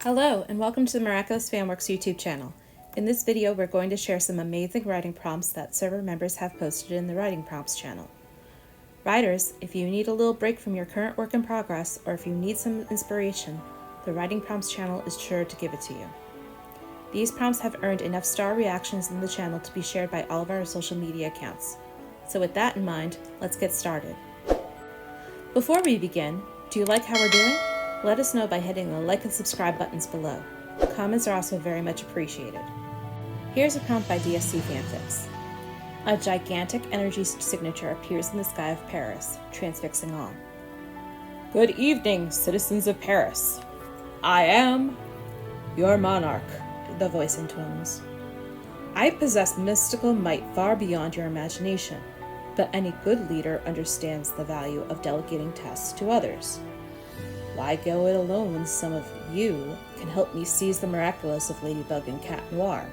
Hello, and welcome to the Miraculous Fanworks YouTube channel. In this video, we're going to share some amazing writing prompts that server members have posted in the Writing Prompts channel. Writers, if you need a little break from your current work in progress, or if you need some inspiration, the Writing Prompts channel is sure to give it to you. These prompts have earned enough star reactions in the channel to be shared by all of our social media accounts. So with that in mind, let's get started. Before we begin, do you like how we're doing? Let us know by hitting the like and subscribe buttons below. Comments are also very much appreciated. Here's a prompt by DSC Fanfics. A gigantic energy signature appears in the sky of Paris, transfixing all. Good evening, citizens of Paris. I am your monarch, the voice intones. I possess mystical might far beyond your imagination, but any good leader understands the value of delegating tasks to others. Why go it alone when some of you can help me seize the miraculous of Ladybug and Cat Noir?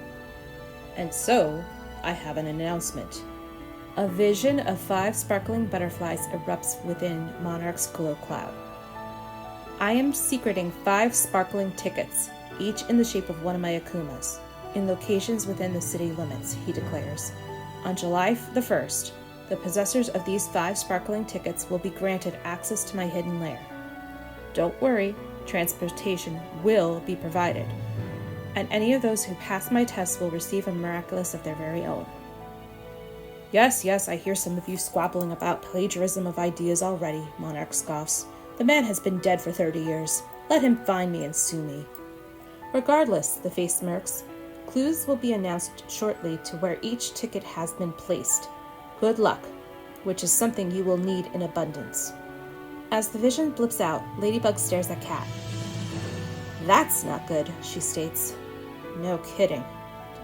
And so, I have an announcement. A vision of 5 sparkling butterflies erupts within Monarch's glow cloud. I am secreting 5 sparkling tickets, each in the shape of one of my Akumas, in locations within the city limits, he declares. On July the 1st, the possessors of these 5 sparkling tickets will be granted access to my hidden lair. Don't worry, transportation will be provided, and any of those who pass my tests will receive a miraculous of their very own. Yes, I hear some of you squabbling about plagiarism of ideas already, Monarch scoffs. The man has been dead for 30 years. Let him find me and sue me. Regardless, the face smirks, clues will be announced shortly to where each ticket has been placed. Good luck, which is something you will need in abundance. As the vision blips out, Ladybug stares at Cat. That's not good, she states. No kidding,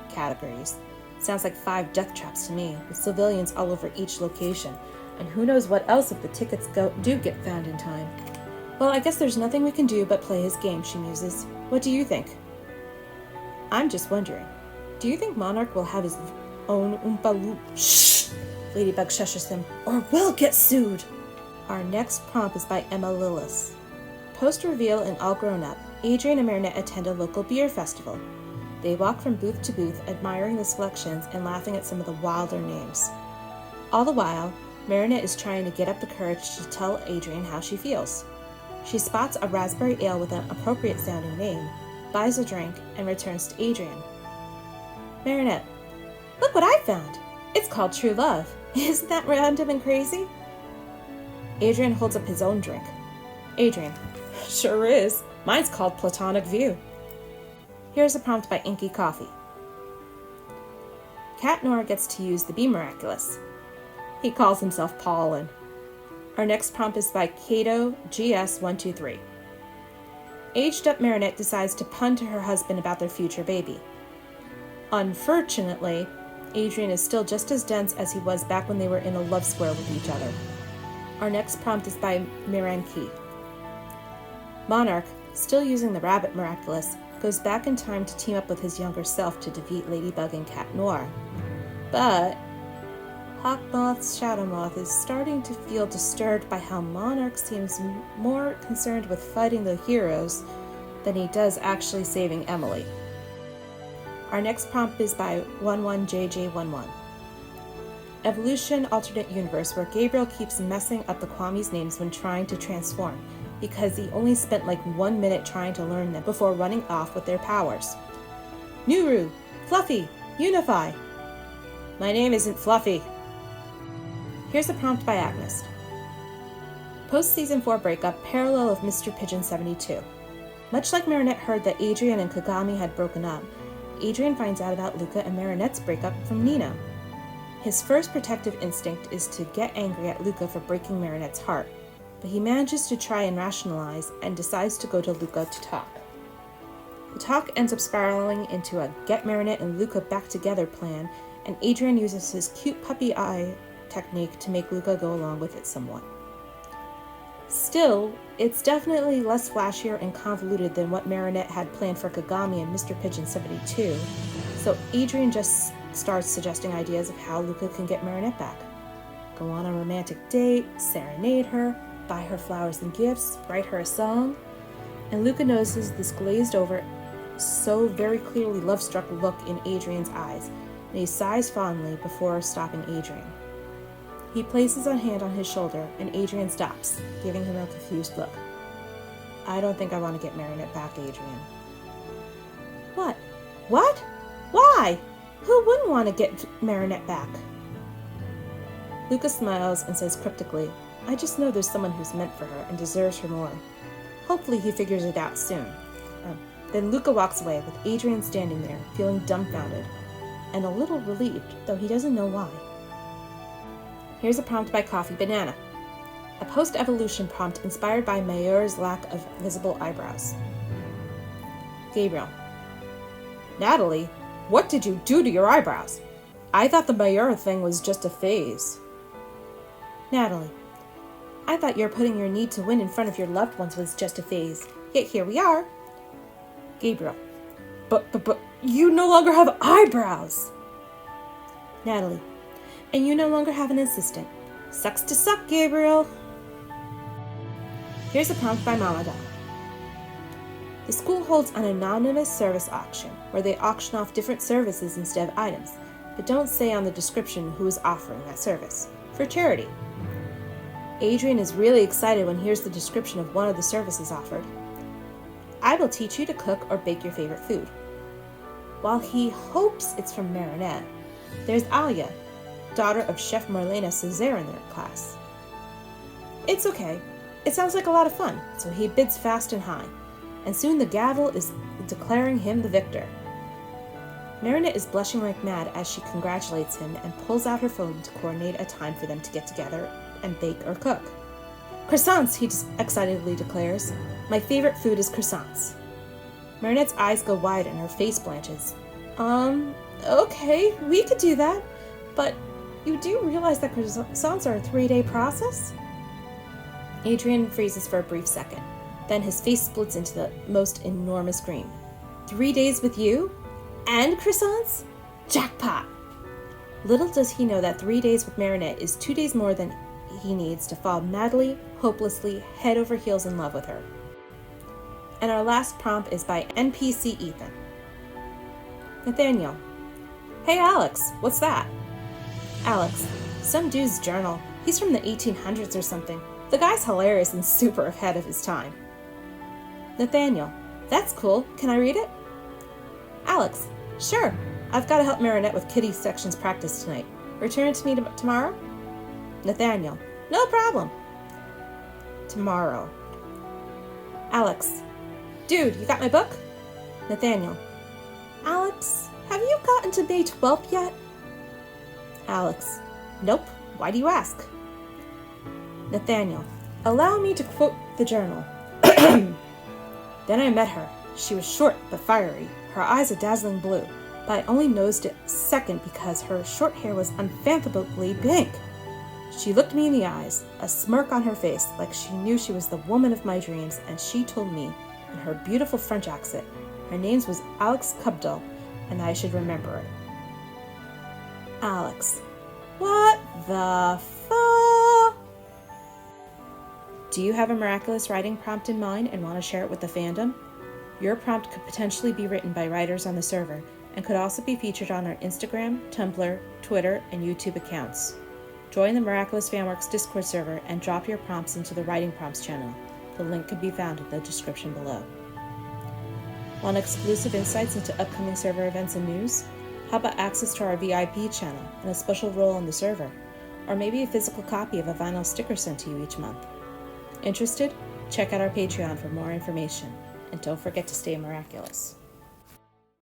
Cat agrees. Sounds like 5 death traps to me, with civilians all over each location, and who knows what else if the tickets do get found in time. Well, I guess there's nothing we can do but play his game, she muses. What do you think? I'm just wondering, do you think Monarch will have his own Oompa Loop? Shh! Ladybug shushes him, or we'll get sued! Our next prompt is by Emma Lillis. Post-reveal and all grown up, Adrian and Marinette attend a local beer festival. They walk from booth to booth, admiring the selections and laughing at some of the wilder names. All the while, Marinette is trying to get up the courage to tell Adrian how she feels. She spots a raspberry ale with an appropriate-sounding name, buys a drink, and returns to Adrian. Marinette, look what I found! It's called True Love. Isn't that random and crazy? Adrian holds up his own drink. Adrian, sure is. Mine's called Platonic View. Here's a prompt by Inky Coffee. Cat Noir gets to use the Be Miraculous. He calls himself Pollen. Our next prompt is by Kato GS123. Aged up Marinette decides to pun to her husband about their future baby. Unfortunately, Adrian is still just as dense as he was back when they were in a love square with each other. Our next prompt is by Miranki. Monarch, still using the Rabbit Miraculous, goes back in time to team up with his younger self to defeat Ladybug and Cat Noir. But Hawkmoth's Shadow Moth is starting to feel disturbed by how Monarch seems more concerned with fighting the heroes than he does actually saving Emily. Our next prompt is by 11JJ11. Evolution alternate universe where Gabriel keeps messing up the Kwamis' names when trying to transform, because he only spent like 1 minute trying to learn them before running off with their powers. Nuru, Fluffy, Unify. My name isn't Fluffy. Here's a prompt by Agnes. Post-season 4 breakup, parallel of Mr. Pigeon 72. Much like Marinette heard that Adrian and Kagami had broken up, Adrian finds out about Luca and Marinette's breakup from Nino. His first protective instinct is to get angry at Luca for breaking Marinette's heart, but he manages to try and rationalize and decides to go to Luca to talk. The talk ends up spiraling into a get Marinette and Luca back together plan, and Adrian uses his cute puppy eye technique to make Luca go along with it somewhat. Still, it's definitely less flashier and convoluted than what Marinette had planned for Kagami and Mr. Pigeon 72, so Adrian just starts suggesting ideas of how Luca can get Marinette back. Go on a romantic date, serenade her, buy her flowers and gifts, write her a song. and Luca notices this glazed over, so very clearly love-struck look in Adrian's eyes, and he sighs fondly before stopping Adrian. He places a hand on his shoulder, and Adrian stops, giving him a confused look. I don't think I want to get Marinette back, Adrian. What? What? Why? Who wouldn't want to get Marinette back? Luca smiles and says cryptically, I just know there's someone who's meant for her and deserves her more. Hopefully he figures it out soon. Then Luca walks away with Adrian standing there, feeling dumbfounded, and a little relieved, though he doesn't know why. Here's a prompt by Coffee Banana. A post-evolution prompt inspired by Mayur's lack of visible eyebrows. Gabriel. Natalie, what did you do to your eyebrows? I thought the Mayur thing was just a phase. Natalie. I thought your putting your need to win in front of your loved ones was just a phase, yet here we are. Gabriel. But, you no longer have eyebrows. Natalie. And you no longer have an assistant. Sucks to suck, Gabriel. Here's a prompt by Mama Dog. The school holds an anonymous service auction where they auction off different services instead of items, but don't say on the description who is offering that service, for charity. Adrian is really excited when he hears the description of one of the services offered. I will teach you to cook or bake your favorite food. While he hopes it's from Marinette, there's Alia, daughter of Chef Marlena Cesare in their class. It's okay. It sounds like a lot of fun, so he bids fast and high, and soon the gavel is declaring him the victor. Marinette is blushing like mad as she congratulates him and pulls out her phone to coordinate a time for them to get together and bake or cook. Croissants, he excitedly declares. My favorite food is croissants. Marinette's eyes go wide and her face blanches. Okay, we could do that, but you do realize that croissants are a 3-day process? Adrian freezes for a brief second. Then his face splits into the most enormous grin. 3 days with you? And croissants? Jackpot! Little does he know that 3 days with Marinette is 2 days more than he needs to fall madly, hopelessly, head over heels in love with her. And our last prompt is by NPC Ethan. Nathaniel. Hey Alex, what's that? Alex. Some dude's journal. He's from the 1800s or something. The guy's hilarious and super ahead of his time. Nathaniel. That's cool. Can I read it? Alex. Sure. I've got to help Marinette with Kitty sections practice tonight. Return it to me tomorrow? Nathaniel. No problem. Tomorrow. Alex. Dude, you got my book? Nathaniel. Alex, have you gotten to May 12th yet? Alex. Nope. Why do you ask? Nathaniel. Allow me to quote the journal. Then I met her. She was short but fiery, her eyes a dazzling blue, but I only noticed it second because her short hair was unfathomably pink. She looked me in the eyes, a smirk on her face, like she knew she was the woman of my dreams, and she told me, in her beautiful French accent, her name was Alex Cubdell, and I should remember it. Alex. What the fuck? Do you have a miraculous writing prompt in mind and want to share it with the fandom? Your prompt could potentially be written by writers on the server and could also be featured on our Instagram, Tumblr, Twitter, and YouTube accounts. Join the Miraculous Fanworks Discord server and drop your prompts into the Writing Prompts channel. The link can be found in the description below. Want exclusive insights into upcoming server events and news? How about access to our VIP channel and a special role on the server? Or maybe a physical copy of a vinyl sticker sent to you each month? Interested? Check out our Patreon for more information. And don't forget to stay miraculous.